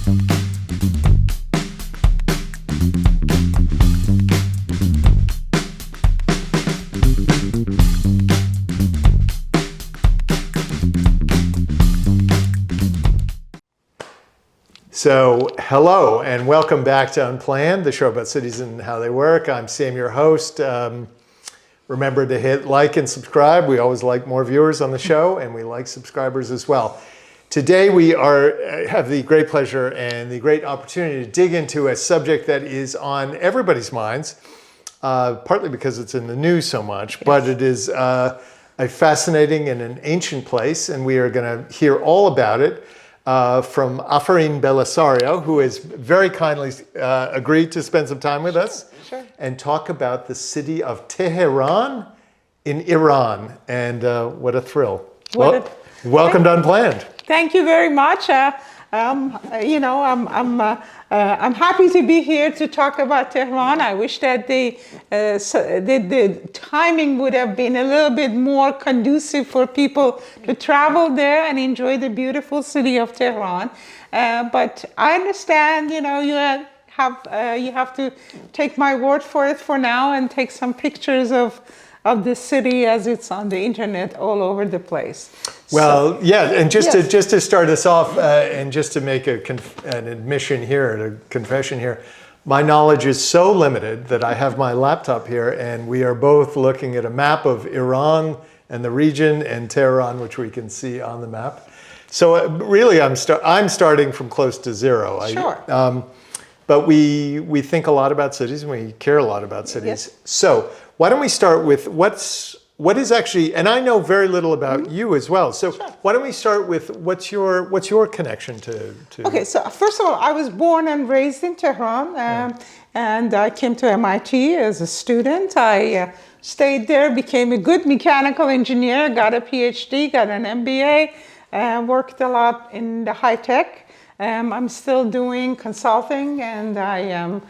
So, hello and welcome back to Unplanned, the show about cities and how they work. I'm Sam, your host. Remember to hit like and subscribe. We always like more viewers on the show, and we like subscribers as well. Today we have the great pleasure and the great opportunity to dig into a subject that is on everybody's minds, partly because it's in the news so much, but it is a fascinating and an ancient place, and we are going to hear all about it. From Afarin Bellisario, who has very kindly agreed to spend some time with us and talk about the city of Tehran in Iran. And what a thrill. Welcome to Unplanned. Thank you very much. I'm happy to be here to talk about Tehran. I wish that the timing would have been a little bit more conducive for people to travel there and enjoy the beautiful city of Tehran. But I understand, you have to take my word for it for now and take some pictures of the city as it's on the internet all over the place. Well, yeah, and just to start us off, and just to make an admission here, a confession here, my knowledge is so limited that I have my laptop here, and we are both looking at a map of Iran and the region and Tehran, which we can see on the map. So really, I'm starting from close to zero. Sure. But we think a lot about cities, and we care a lot about cities. Yes. So why don't we start with what is actually, and I know very little about you as well. So why don't we start with what's your connection to? Okay, so first of all, I was born and raised in Tehran, and I came to M.I.T as a student. I stayed there, became a good mechanical engineer, got a PhD, got an MBA, worked a lot in the high tech. I'm still doing consulting, and I am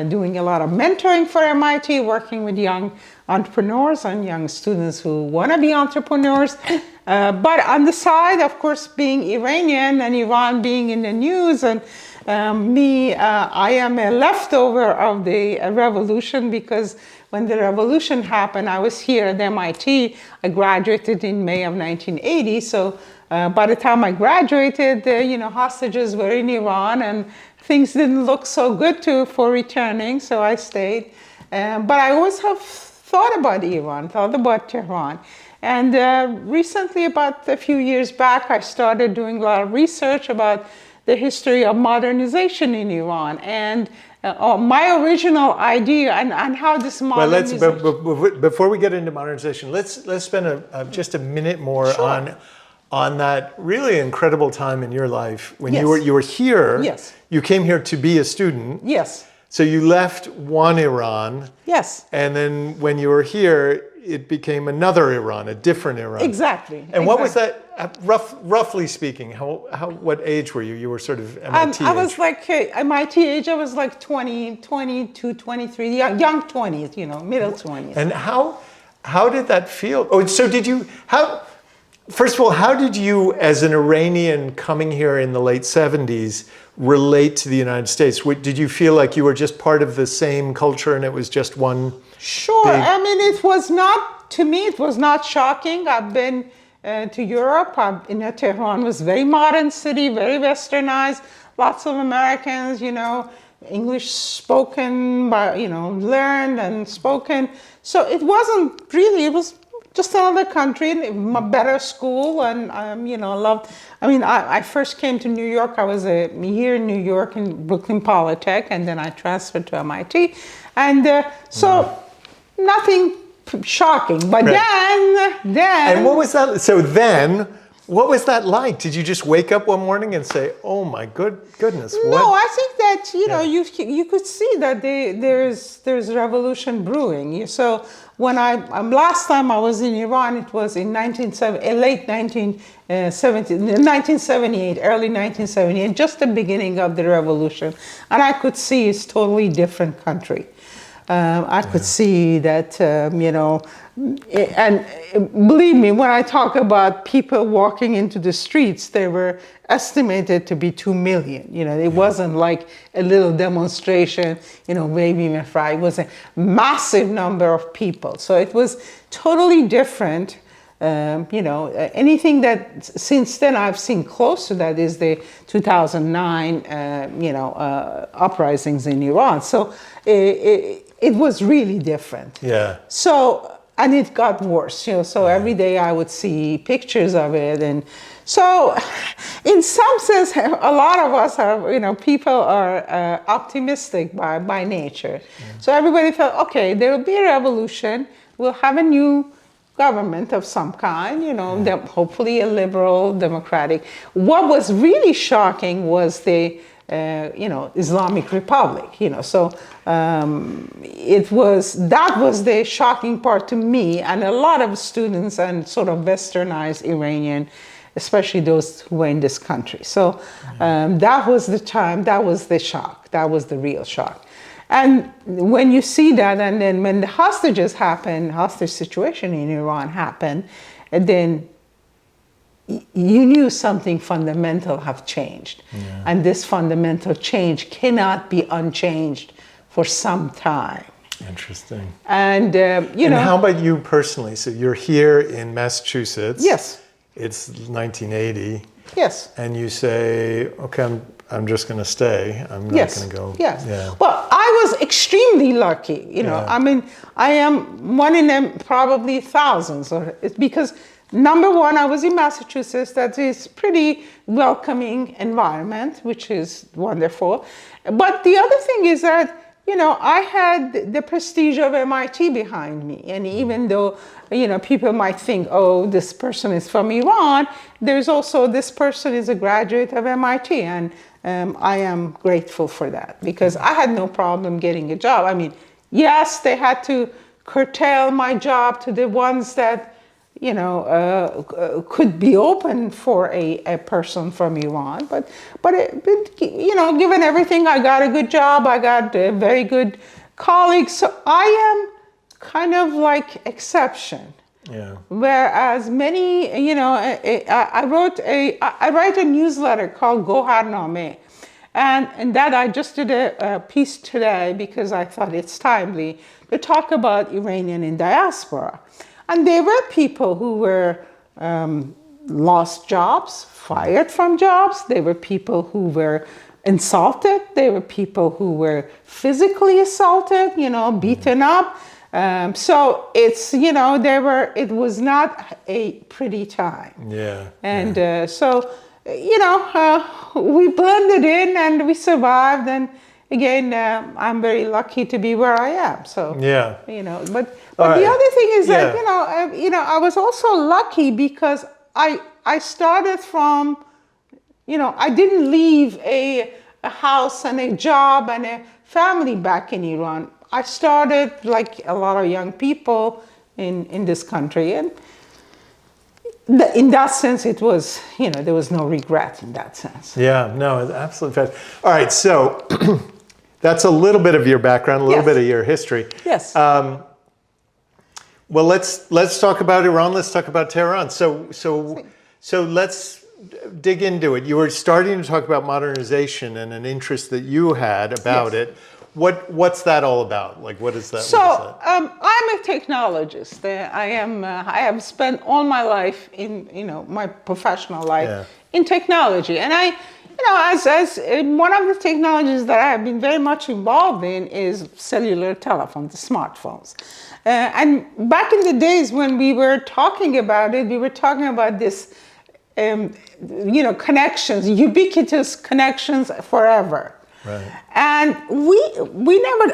doing a lot of mentoring for M.I.T, working with young entrepreneurs and young students who want to be entrepreneurs. But on the side, of course, being Iranian and Iran being in the news, and I am a leftover of the revolution, because when the revolution happened, I was here at MIT. I graduated in May of 1980. So by the time I graduated, hostages were in Iran, and things didn't look so good for returning. So I stayed. But I always have thought about Iran, thought about Tehran. And recently, about a few years back, I started doing a lot of research about the history of modernization in Iran. And my original idea and how this modernization... Well, before we get into modernization, let's spend just a minute more on that really incredible time in your life when you were here. Yes. You came here to be a student. Yes. So you left one Iran. Yes. And then when you were here, it became another Iran, a different Iran. Exactly. And what was that, roughly speaking, what age were you? You were sort of MIT age. I was like, MIT age, I was like 20, 22, 23, young 20s, middle 20s. And how did that feel? Oh, so first of all, how did you, as an Iranian coming here in the late 70s, relate to the United States? Did you feel like you were just part of the same culture and it was just one? Sure. I mean, to me, it was not shocking. I've been to Europe. Tehran was a very modern city, very westernized, lots of Americans, English spoken, learned and spoken. So it wasn't really, it was just another country, a better school, and I first came to New York. I was a year in New York in Brooklyn Polytech, and then I transferred to MIT, and nothing shocking. But then, and what was that? So then, what was that like? Did you just wake up one morning and say, "Oh my goodness"? What? No, I think that you could see that there's revolution brewing. So when last time I was in Iran, it was in late 1978, early 1978, just the beginning of the revolution, and I could see it's totally different country. I could see that, and believe me, when I talk about people walking into the streets, they were estimated to be 2 million. It wasn't like a little demonstration, maybe in Friday. It was a massive number of people. So it was totally different. Anything that since then I've seen close to that is the 2009, uprisings in Iran. So it was really different. Yeah. So, and it got worse, so every day I would see pictures of it. And so in some sense, a lot of us are, people are optimistic by nature. So everybody felt, okay, there will be a revolution. We'll have a new government of some kind, hopefully a liberal, democratic. What was really shocking was the, Islamic Republic, so that was the shocking part to me and a lot of students and sort of westernized Iranian, especially those who were in this country. So that was the time, that was the shock, that was the real shock. And when you see that, and then when the hostages happened, hostage situation in Iran happened, and then you knew something fundamental have changed. Yeah. And this fundamental change cannot be unchanged for some time. Interesting. And, And how about you personally? So you're here in Massachusetts. Yes. It's 1980. Yes. And you say, okay, I'm just going to stay. I'm not going to go. Yes. Yeah. Well, I was extremely lucky. I mean, I am one in them, probably thousands. Because number one, I was in Massachusetts. That is pretty welcoming environment, which is wonderful. But the other thing is that, I had the prestige of M.I.T. behind me. And even though, people might think, oh, this person is from Iran, there's also this person is a graduate of M.I.T. And I am grateful for that because I had no problem getting a job. I mean, yes, they had to curtail my job to the ones that, could be open for a person from Iran. But given everything, I got a good job. I got a very good colleagues. So I am kind of like exception. Yeah. Whereas many, I write a newsletter called Goharname. And that I just did a piece today because I thought it's timely to talk about Iranian in diaspora. And there were people who were lost jobs, fired from jobs. There were people who were insulted. There were people who were physically assaulted, beaten up. So it's, it was not a pretty time. Yeah. And we blended in and we survived. And again, I'm very lucky to be where I am. So, yeah. But the other thing is that, I was also lucky because I started from, I didn't leave a house and a job and a family back in Iran. I started like a lot of young people in this country. And in that sense, it was, there was no regret in that sense. Yeah, no, it's absolutely fast. All right, so that's a little bit of your background, a little bit of your history. Yes. Well, let's talk about Iran. Let's talk about Tehran. So let's dig into it. You were starting to talk about modernization and an interest that you had about it. What's that all about? Like, what is that? So I'm a technologist. I have spent all my life in my professional life in technology, and I. As one of the technologies that I have been very much involved in is cellular telephones, the smartphones. And back in the days when we were talking about it, we were talking about this, connections, ubiquitous connections forever. Right. And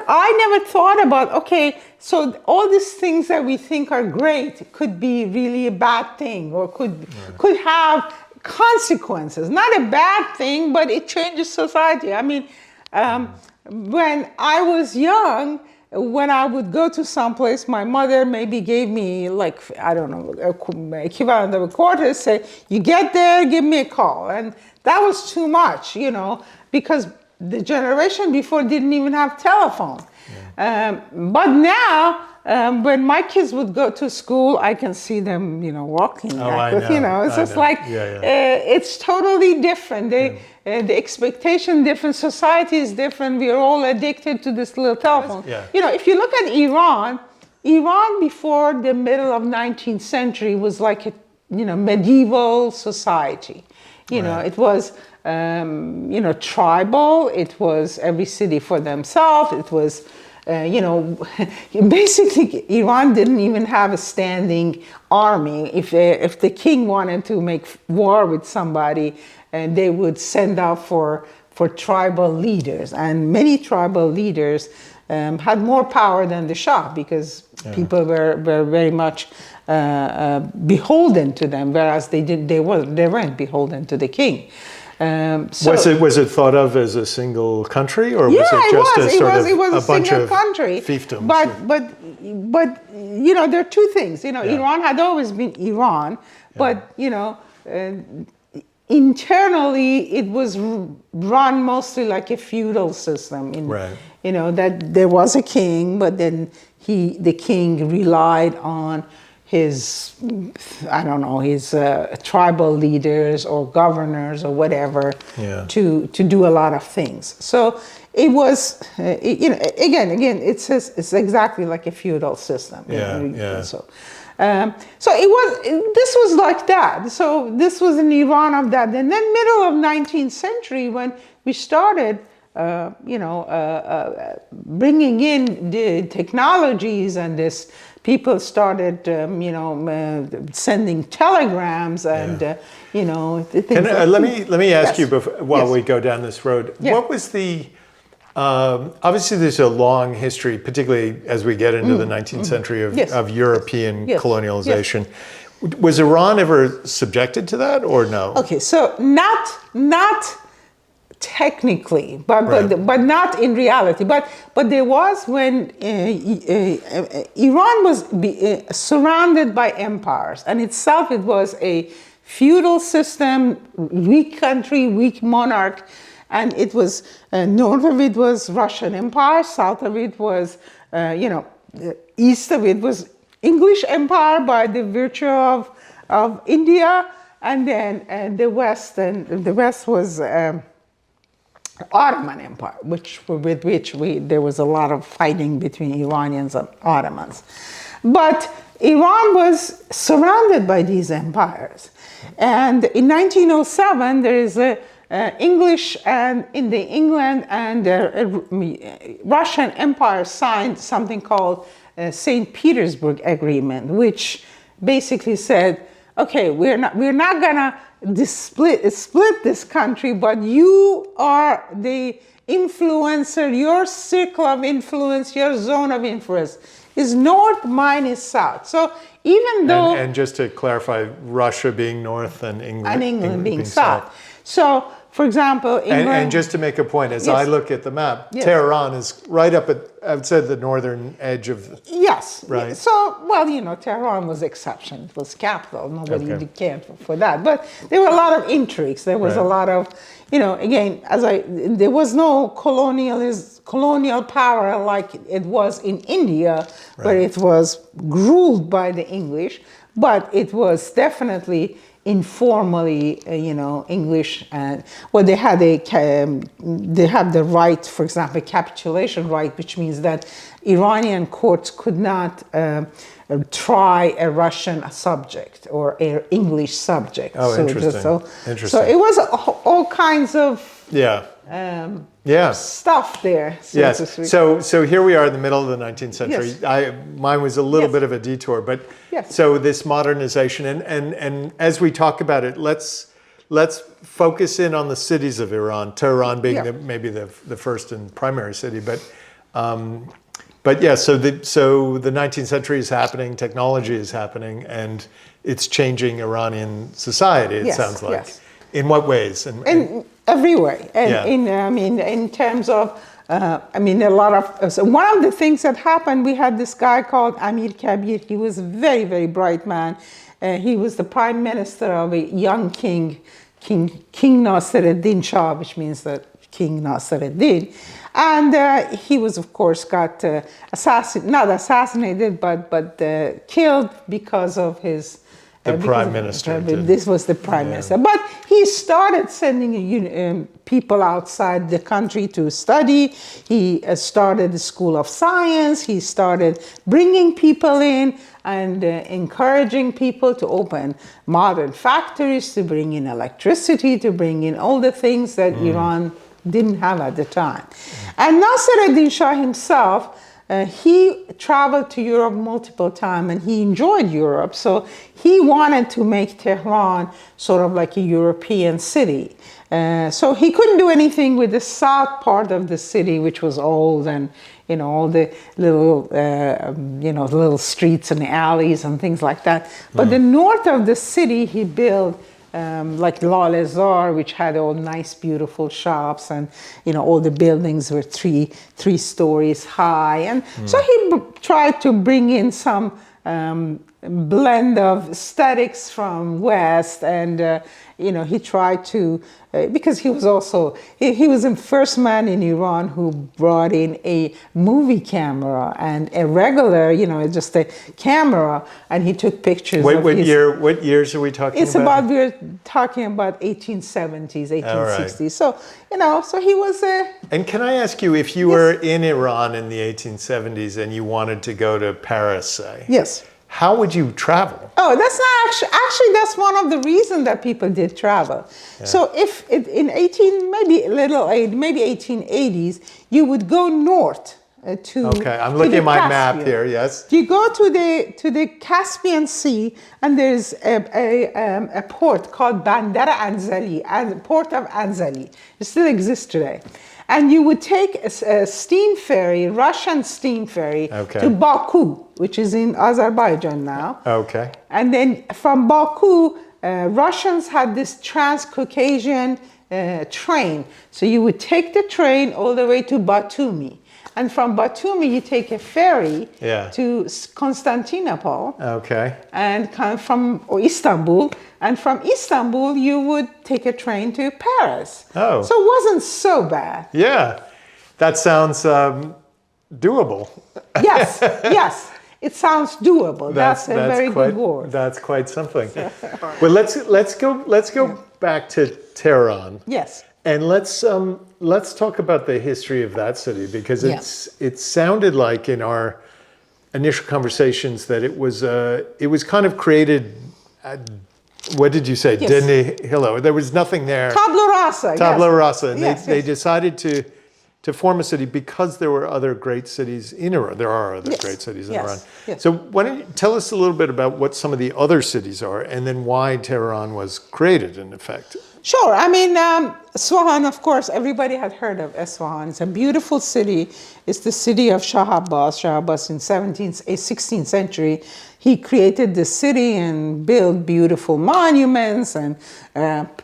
I never thought about, okay, so all these things that we think are great could be really a bad thing or could have consequences. Not a bad thing, but it changes society. I mean, when I was young, when I would go to someplace, my mother maybe gave me like, I don't know, equivalent of a quarter, say, you get there, give me a call. And that was too much, because the generation before didn't even have telephone. But now, when my kids would go to school, I can see them, walking back with, it's just like, it's totally different. The expectation different, society is different. We are all addicted to this little telephone. If you look at Iran before the middle of 19th century was like a, medieval society. It was, tribal. It was every city for themselves. It was, basically Iran didn't even have a standing army. If the king wanted to make war with somebody, they would send out for tribal leaders. And many tribal leaders had more power than the Shah because people were very much beholden to them, whereas they weren't beholden to the king. Was it thought of as a single country, or was it just a bunch of fiefdoms? But there are two things. Iran had always been Iran, but internally it was run mostly like a feudal system. That there was a king, but then the king relied on his tribal leaders or governors or whatever to do a lot of things. So it was, again, it's exactly like a feudal system. So this was like that. So this was in Iran of that. And then middle of 19th century when we started bringing in the technologies and this, people started, sending telegrams and, let me ask you while we go down this road. What was the? Obviously, there's a long history, particularly as we get into the 19th century of European colonialization. Was Iran ever subjected to that, or no? Okay, so not technically, but not in reality. But there was when Iran was surrounded by empires, and itself it was a feudal system, weak country, weak monarch, and it was north of it was Russian Empire, south of it was east of it was English Empire by the virtue of India, and then the west was Ottoman Empire, with which there was a lot of fighting between Iranians and Ottomans. But Iran was surrounded by these empires. And in 1907, there is a English and in the England and Russian Empire signed something called St. Petersburg Agreement, which basically said, okay, we're not gonna split this country, but you are the influencer, your circle of influence, your zone of influence is north, mine is south. So even though... And just to clarify, Russia being north and England being south. So, for example, England... And just to make a point, as I look at the map, Tehran is right up at, I would say, the northern edge of... Yes. Right. So, well, Tehran was exception. It was capital. Nobody cared for that. But there were a lot of intrigues. There was a lot of, again, there was no colonial power like it was in India, where it was ruled by the English, but it was definitely informally, English, and they had they have the right, for example, capitulation right, which means that Iranian courts could not try a Russian subject or an English subject. Oh, so interesting. Interesting. So it was all kinds of stuff there. So here we are in the middle of the 19th century. Mine was a little bit of a detour, but so this modernization and as we talk about it, let's focus in on the cities of Iran. Tehran being maybe the first and primary city, but so the 19th century is happening, technology is happening, and it's changing Iranian society. It sounds like. In what ways? And everywhere. And in terms of, a lot of, so one of the things that happened, we had this guy called Amir Kabir. He was a very, very bright man. He was the prime minister of a young king King Nasser-ed-Din Shah, which means that King Nasser-ed-Din. And he was, of course, got not assassinated, but killed because of his... The prime minister. This was the prime minister. But he started sending people outside the country to study. He started the School of Science. He started bringing people in and encouraging people to open modern factories, to bring in electricity, to bring in all the things that Iran didn't have at the time. And Nasser-ed-Din Shah himself, he traveled to Europe multiple times and he enjoyed Europe. So he wanted to make Tehran sort of like a European city. So he couldn't do anything with the south part of the city, which was old and, all the little, little streets and alleys and things like that. But the north of the city, he built like Lal Azhar, which had all nice, beautiful shops, and all the buildings were three stories high, and so he tried to bring in some blend of aesthetics from West, and he tried to because he was also he was the first man in Iran who brought in a movie camera and a regular just a camera, and he took pictures. What years are we talking about? We're talking about 1870s, 1860s. Right. So he was a... And can I ask you, if you were in Iran in the 1870s and you wanted to go to Paris, say, yes, how would you travel? Oh, that's not actually that's one of the reasons that people did travel. Yeah. So if in maybe 1880s, you would go north to... Okay, I'm looking at my map here, yes. You go to the Caspian Sea, and there's a port called Bandar Anzali, and port of Anzali. It still exists today. And you would take a steam ferry, Russian steam ferry, to Baku, which is in Azerbaijan now. Okay. And then from Baku, Russians had this Trans-Caucasian train. So you would take the train all the way to Batumi. And from Batumi, you take a ferry to Constantinople. Okay. And or Istanbul. And from Istanbul, you would take a train to Paris. Oh. So it wasn't so bad. Yeah. That sounds doable. Yes, yes. It sounds doable. That's a very good word. That's quite something. Well, let's go back to Tehran. Yes. And let's talk about the history of that city, because it sounded like in our initial conversations that it was kind of created. What did you say? Yes. Hello. There was nothing there. Tabula rasa. Tabula rasa. And yes, they decided to form a city because there were other great cities in Iran. There are other great cities in Iran. Yes. So why don't you tell us a little bit about what some of the other cities are, and then why Tehran was created, in effect. Sure. I mean, Isfahan, of course, everybody had heard of Isfahan. It's a beautiful city. It's the city of Shah Abbas. Shah Abbas in 16th century, he created the city and built beautiful monuments and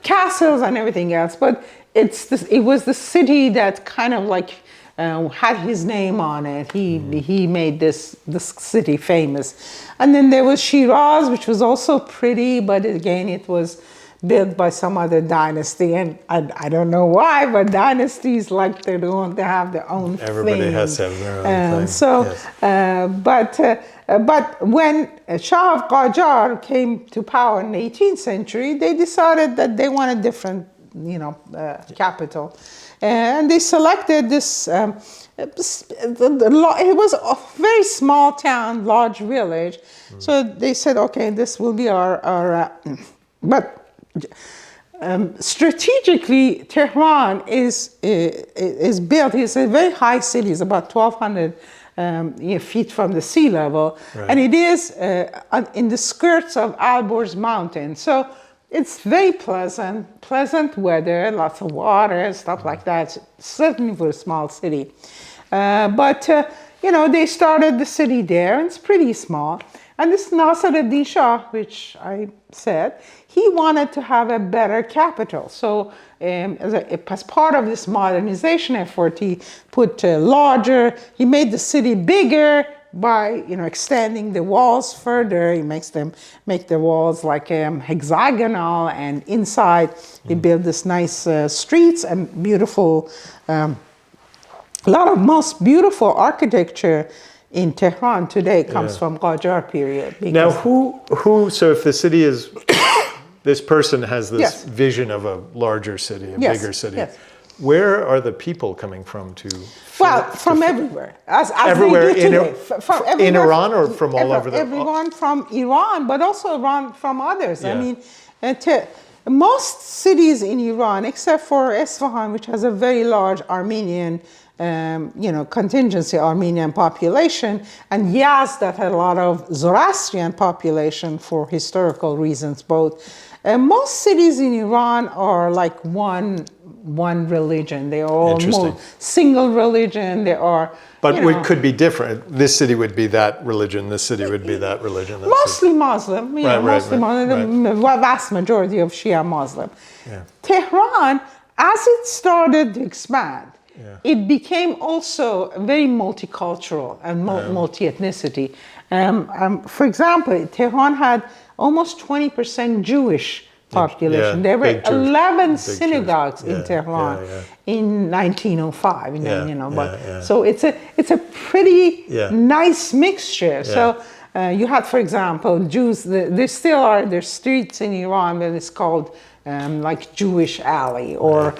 castles and everything else. But it was the city that kind of like had his name on it. He made this city famous. And then there was Shiraz, which was also pretty, but again, it was built by some other dynasty, and I don't know why, but dynasties like they have their own thing. Everybody has to have their own thing. So, yes. But when Shah of Qajar came to power in the 18th century, they decided that they wanted different, capital, and they selected this. It was a very small town, large village. So they said, okay, this will be our but. Strategically, Tehran is built. It's a very high city. It's about 1,200 feet from the sea level, and it is in the skirts of Alborz Mountain. So it's very pleasant weather, lots of water, stuff like that. Certainly for a small city, but they started the city there, and it's pretty small. And this Nasser-ed-Din Shah, which I said, he wanted to have a better capital. So as part of this modernization effort, he put he made the city bigger, by extending the walls further. He makes them make the walls like hexagonal, and inside he built this nice streets and beautiful. A lot of most beautiful architecture in Tehran today comes from Qajar period. Now, so if the city is, this person has this vision of a larger city, a bigger city, where are the people coming from to? From everywhere. As everywhere they do today. From everywhere, in Iran or from all over the world? Everyone from Iran, but also from others. Yeah. I mean, most cities in Iran, except for Isfahan, which has a very large Armenian contingency, Armenian population, and Yazd that had a lot of Zoroastrian population for historical reasons both. Most cities in Iran are like one religion. They are all more single religion. They are. But it could be different. This city would be that religion. This city would be that religion. Mostly Muslim. Mostly Muslim. The vast majority of Shia Muslim. Yeah. Tehran, as it started to expand, it became also very multicultural and multi-ethnicity. For example, Tehran had almost 20% Jewish population. There were 11 synagogues in Tehran in 1905. So it's a pretty nice mixture. Yeah. So you had, for example, Jews. There still are streets in Iran that is called like Jewish alley or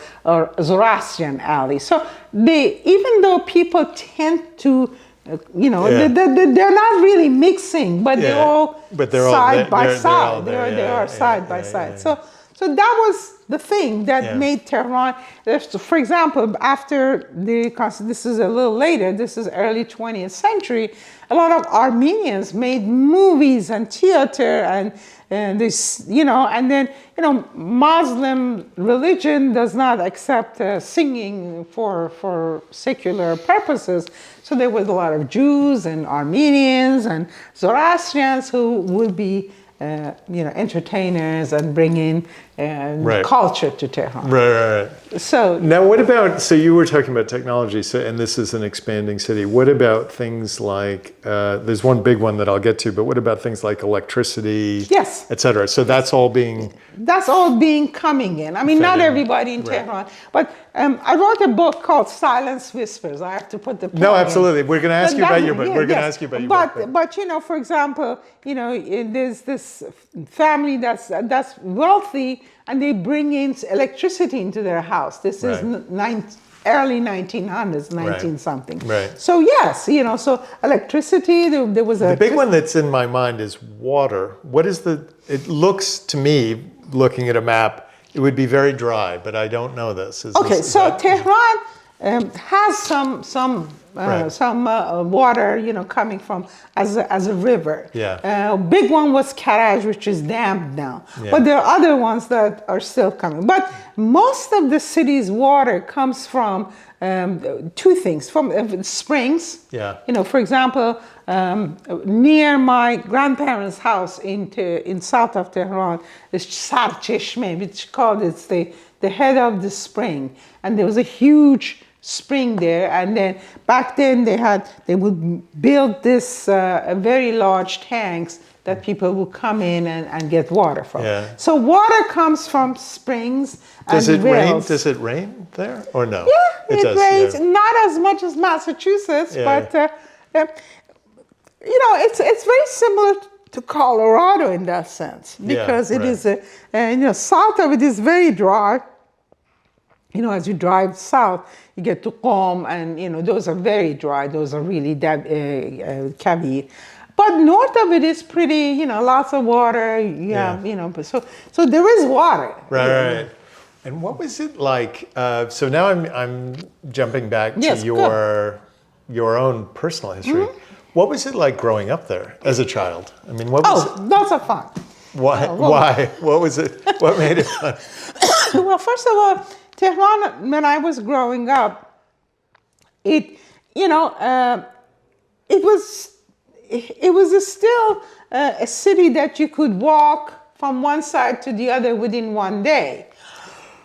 Zoroastrian alley. So even though people tend to they're not really mixing, but they're all side by side. They are side by side. So that was the thing that made Tehran. For example, after this is a little later. This is early 20th century. A lot of Armenians made movies and theater and this, and then Muslim religion does not accept singing for secular purposes. So there was a lot of Jews and Armenians and Zoroastrians who would be, entertainers and bring in culture to Tehran. Right. So now, what about? So you were talking about technology, and this is an expanding city. What about things like? There's one big one that I'll get to, but what about things like electricity? Yes. Et cetera. So that's all being coming in. I mean, not everybody in Tehran, but I wrote a book called Silence Whispers. I have to put the No, absolutely. We're going to ask you about your book. We're going to ask you about your book. But for example, there's this family that's wealthy, and they bring in electricity into their house. This is early 1900s, 19-something. Right. So yes, so electricity. There was the big one that's in my mind is water. What is it looks to me, looking at a map, it would be very dry, but I don't know this. Tehran has some water, coming from as a river. Yeah. Big one was Karaj, which is dammed now. Yeah. But there are other ones that are still coming. But most of the city's water comes from two things: from springs. Yeah. For example, near my grandparents' house in south of Tehran, is Sarcheshme, which called the head of the spring, and there was a huge spring there, and then back then they would build this very large tanks that people would come in and get water from. Yeah. So water comes from springs and wells. Does it rain there or no? Yeah, it rains. Yeah. Not as much as Massachusetts, but it's very similar to Colorado in that sense, because it is south of it is very dry. As you drive south, you get to Qom, and those are very dry. Those are really Kavir. But north of it is pretty, lots of water. So there is water. Right. And what was it like? So now I'm jumping back to your own personal history. Mm-hmm. What was it like growing up there as a child? I mean, what was it? Lots of fun. Why? What was it? What made it fun? Well, first of all, Tehran, when I was growing up, it was still a city that you could walk from one side to the other within one day.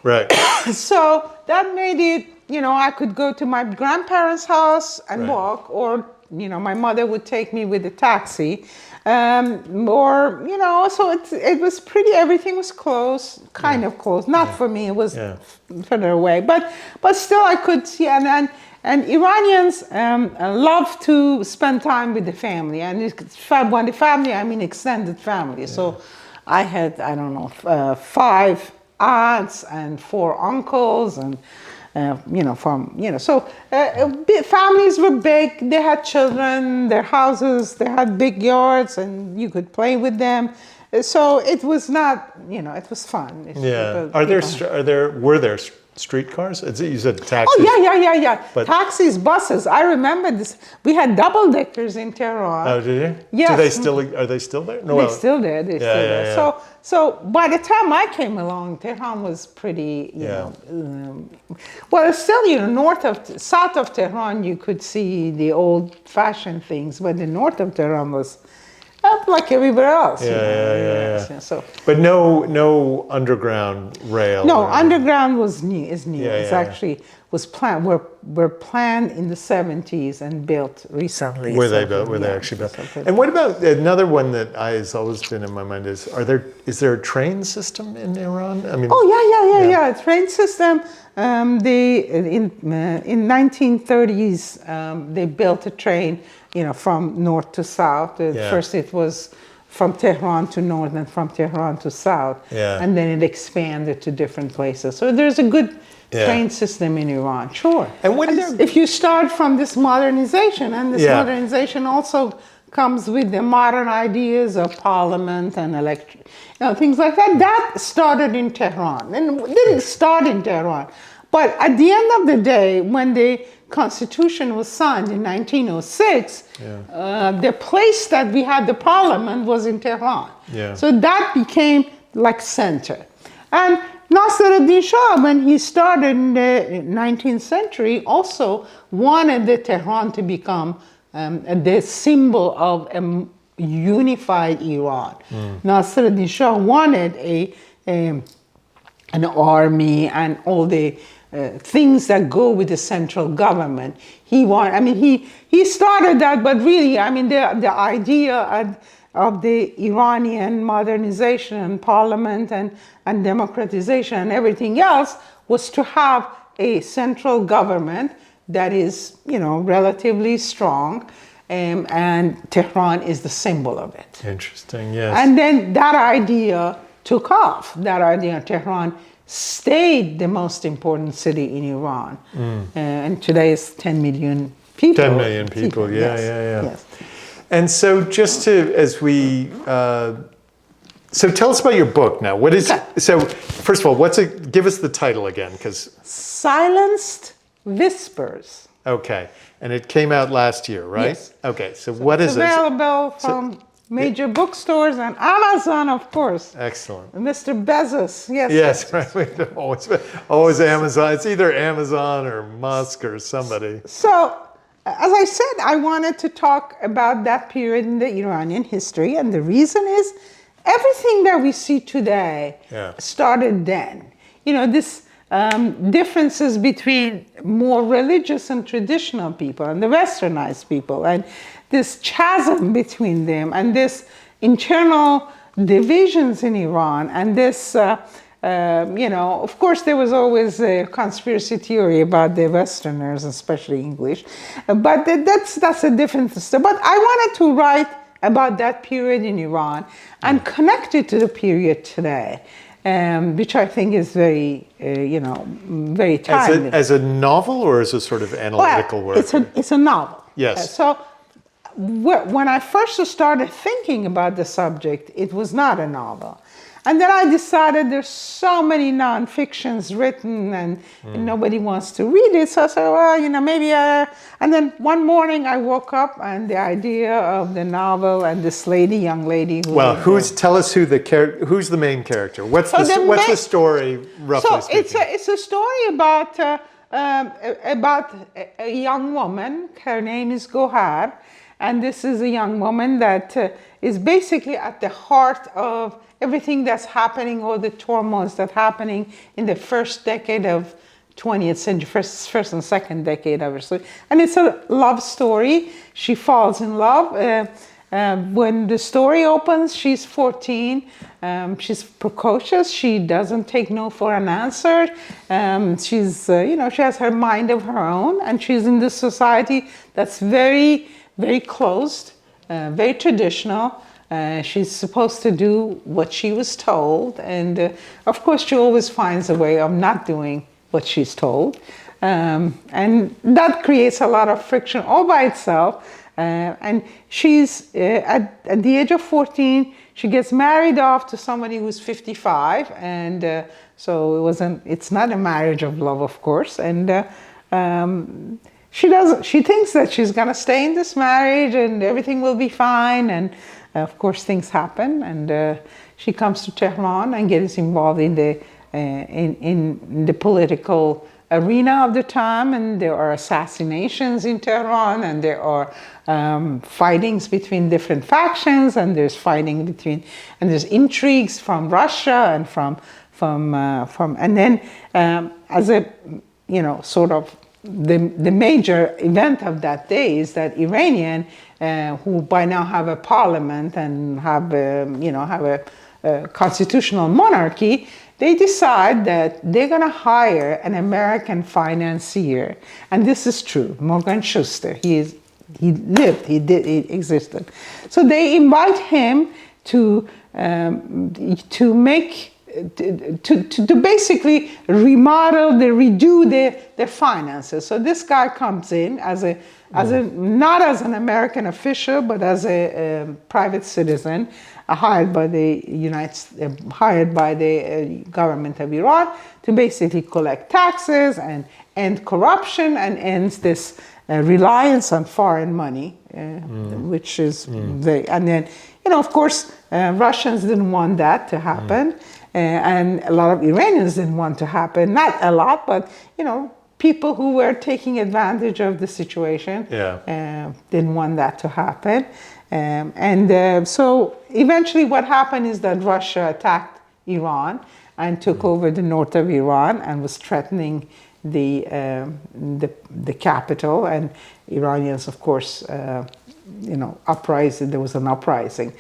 Right. So that made it, I could go to my grandparents' house and walk, or my mother would take me with a taxi, so it was pretty, everything was close, kind of close. Not for me, it was further away, but still I could see, and Iranians love to spend time with the family, and when the family, I mean extended family. So I had, I don't know, 5 aunts and 4 uncles, and families were big. They had children, their houses, they had big yards, and you could play with them. So it was not, it was fun. Were there streetcars? You said taxis. Oh yeah. But taxis, buses. I remember this. We had double deckers in Tehran. Oh, did you? Yes. Are they still there? No, they're still there. They're still there. Yeah. So by the time I came along, Tehran was pretty, still, south of Tehran, you could see the old-fashioned things, but the north of Tehran was like everywhere else. So, but no underground rail. No, underground is new. It's actually was planned. Were planned in the 70s and built recently. Were they actually built? And what about another one that has always been in my mind is there a train system in Iran? I mean. Oh train system. In 1930s they built a train. From north to south. First it was from Tehran to north and from Tehran to south. And then it expanded to different places. So there's a good train system in Iran, sure. And if you start from this modernization, and this modernization also comes with the modern ideas of parliament and things like that. That started in Tehran. And it didn't start in Tehran. But at the end of the day, when the Constitution was signed in 1906, the place that we had the parliament was in Tehran. So that became like center. And Nasruddin Shah, when he started in the 19th century, also wanted the Tehran to become the symbol of a unified Iran. Nasruddin Shah wanted an army and all the things that go with the central government. He started that, but really, the idea of the Iranian modernization and parliament and democratization and everything else was to have a central government that is, relatively strong, and Tehran is the symbol of it. Interesting, yes. And then that idea took off. That idea, Tehran stayed the most important city in Iran. And today is 10 million people. 10 million people, Yes. Yes. And so just so tell us about your book now. What is, so first of all, give us the title again, because. Silenced Whispers. Okay, and it came out last year, right? Yes. Okay, so what is it? It's available from major bookstores and Amazon, of course. Excellent. Mr. Bezos, yes. Yes, right. Always Amazon. It's either Amazon or Musk or somebody. So, as I said, I wanted to talk about that period in the Iranian history, and the reason is everything that we see today started then. This differences between more religious and traditional people and the westernized people, and this chasm between them, and this internal divisions in Iran, and this, of course there was always a conspiracy theory about the Westerners, especially English, but that's a different story. But I wanted to write about that period in Iran and connect it to the period today. Which I think is very, very timely. As a novel or as a sort of analytical work? It's a novel. Yes. So when I first started thinking about the subject, it was not a novel. And then I decided there's so many non-fictions written and nobody wants to read it. So I said, well, maybe and then one morning I woke up and the idea of the novel and this young lady. Tell us who's the main character? What's the story, roughly speaking? It's a story about a young woman. Her name is Gohar. And this is a young woman that is basically at the heart of everything that's happening, all the turmoils that's happening in the first decade of 20th century, first and second decade, obviously. And it's a love story. She falls in love. When the story opens, she's 14. She's precocious. She doesn't take no for an answer. She's, she has her mind of her own, and she's in this society that's very, very closed, very traditional. She's supposed to do what she was told, and of course, she always finds a way of not doing what she's told, and that creates a lot of friction all by itself. And she's at the age of 14, she gets married off to somebody who's 55, and so it's not a marriage of love, of course. And she thinks that she's gonna stay in this marriage and everything will be fine. And of course, things happen, and she comes to Tehran and gets involved in the political arena of the time, and there are assassinations in Tehran, and there are fightings between different factions, and there's there's intrigues from Russia and and then as a sort of the major event of that day is that Iranian, who by now have a parliament and have a constitutional monarchy, they decide that they're going to hire an American financier, and this is true. Morgan Schuster, he existed. So they invite him to basically redo their finances. So this guy comes in not as an American official, but as a private citizen, hired by the government of Iran to basically collect taxes and end corruption and ends this reliance on foreign money, which is and then of course Russians didn't want that to happen, and a lot of Iranians didn't want to happen. Not a lot, but people who were taking advantage of the situation didn't want that to happen. So eventually what happened is that Russia attacked Iran and took over the north of Iran and was threatening the capital, and Iranians, of course, uprising. There was an uprising.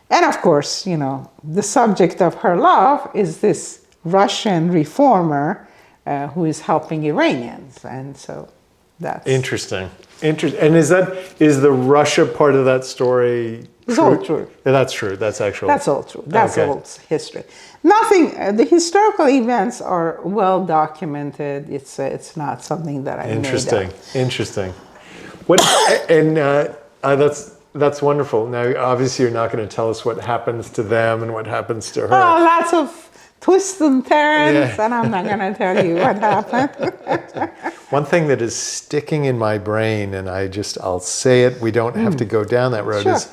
And of course, the subject of her love is this Russian reformer who is helping Iranians. And so that's interesting. And is the Russia part of that story true? It's all true. Yeah, that's true. That's all true. That's all history. Nothing. The historical events are well documented. It's not something that I made up. Interesting. What? And that's wonderful. Now, obviously, you're not going to tell us what happens to them and what happens to her. Oh, lots of twists and turns, and I'm not going to tell you what happened. One thing that is sticking in my brain, and I'll say it, we don't have to go down that road, is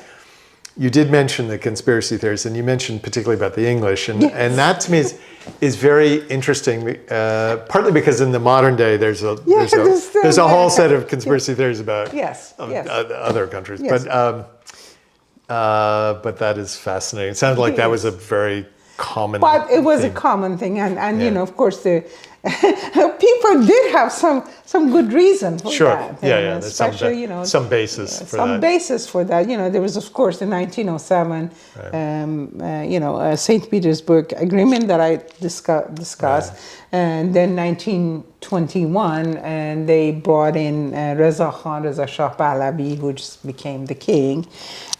you did mention the conspiracy theories, and you mentioned particularly about the English, and that to me is very interesting, partly because in the modern day there's a whole set of conspiracy theories about other countries, but that is fascinating. It sounds like that was a very common But it was thing. a common thing, and of course people did have some good reason for that. There's especially some basis for that. Some basis for that. There was of course the 1907 St. Petersburg Agreement that I discussed, and then 1921, and they brought in Reza Shah Pahlavi, who just became the king.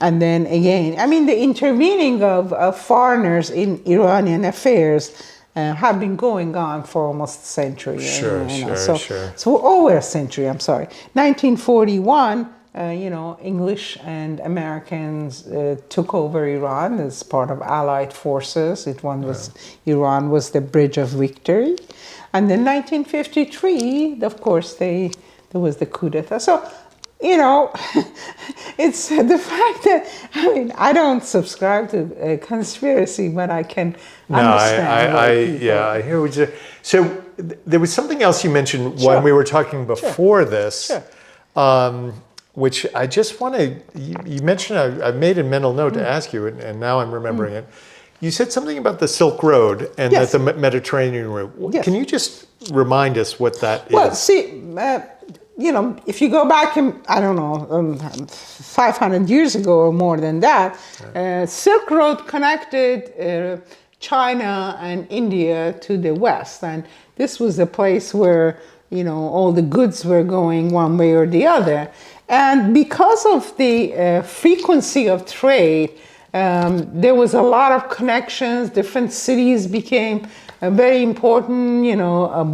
And then again, the intervening of foreigners in Iranian affairs have been going on for almost a century. Sure. So over a century, I'm sorry. 1941, English and Americans took over Iran as part of Allied forces. Iran was the bridge of victory. And then 1953, of course, there was the coup d'etat. So, it's the fact that, I don't subscribe to conspiracy, but I can understand. I hear what you say. So there was something else you mentioned when we were talking before this, which I just want to, you mentioned, I made a mental note to ask you, and now I'm remembering it. You said something about the Silk Road and Yes. that the Mediterranean route. Yes. Can you just remind us what that Well, is? see, if you go back, I don't know, 500 years ago or more than that, Silk Road connected China and India to the West. And this was a place where, all the goods were going one way or the other. And because of the frequency of trade, there was a lot of connections. Different cities became very important,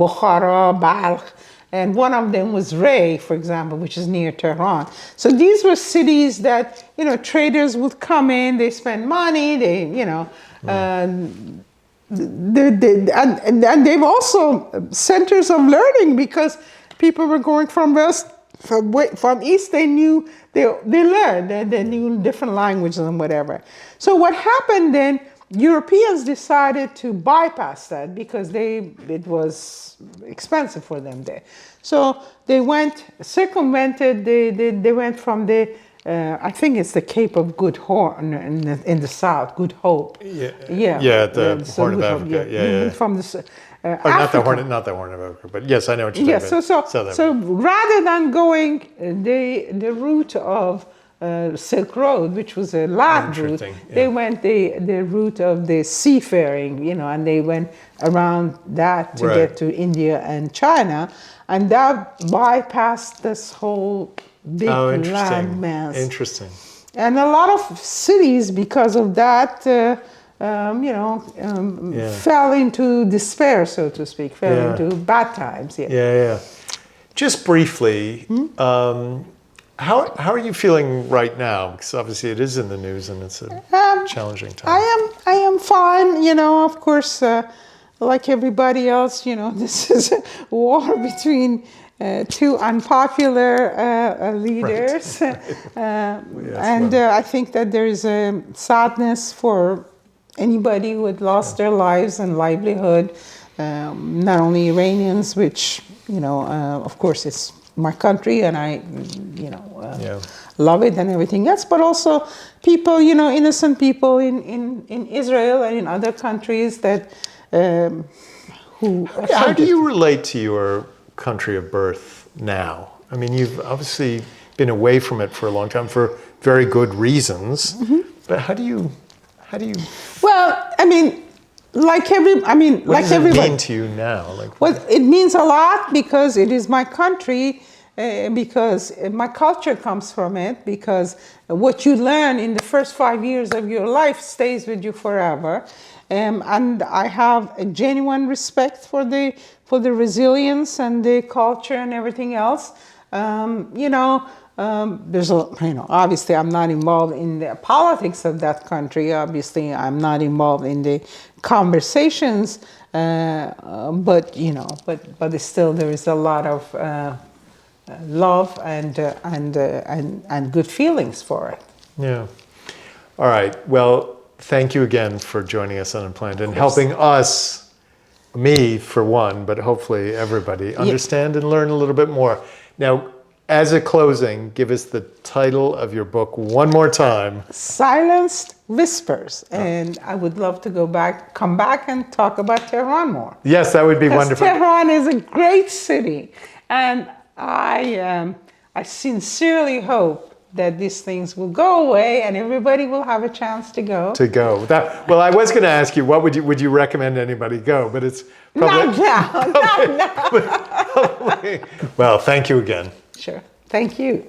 Bukhara, Balkh, and one of them was Ray, for example, which is near Tehran. So these were cities that, traders would come in, they spend money, and they've also centers of learning because people were going from west, from east. They knew they learned, they knew different languages and whatever. So what happened then? Europeans decided to bypass that because it was expensive for them there. So they circumvented. They went from I think it's the Cape of Good Hope in the south, Good Hope. Yeah, the Horn of Africa. Yeah. From the Not the Horn of Africa, but yes, I know what you're talking about. So rather than going the route of Silk Road, which was a land route, they went the route of the seafaring, and they went around that to get to India and China, and that bypassed this whole big land mass. Interesting. And a lot of cities, because of that, fell into despair, so to speak, fell into bad times. Yeah. Just briefly, how are you feeling right now? Because obviously it is in the news and it's a challenging time. I am fine. Of course, like everybody else, this is a war between two unpopular leaders. And I think that there is a sadness for anybody who had lost their lives and livelihood, not only Iranians, which, of course, it's my country and I, love it and everything else, but also people, innocent people in Israel and in other countries that who. How do you relate to your country of birth now? I mean, you've obviously been away from it for a long time for very good reasons, but how do you? Well, I mean, like everybody. What does it mean to you now? Well, it means a lot because it is my country, because my culture comes from it, because what you learn in the first 5 years of your life stays with you forever. And I have a genuine respect for the resilience and the culture and everything else. There's obviously I'm not involved in the politics of that country. Obviously, I'm not involved in the conversations, but still there is a lot of love and good feelings for it. Yeah. All right. Well, thank you again for joining us on Unplanned and helping us, me for one, but hopefully everybody understand and learn a little bit more. Now, as a closing, give us the title of your book one more time. Silenced Whispers. And I would love to come back and talk about Tehran more. Yes, that would be wonderful. Tehran is a great city. And I sincerely hope that these things will go away and everybody will have a chance to go. Well, I was going to ask you, would you recommend anybody go? But it's probably... Not now. Well, thank you again. Sure. Thank you.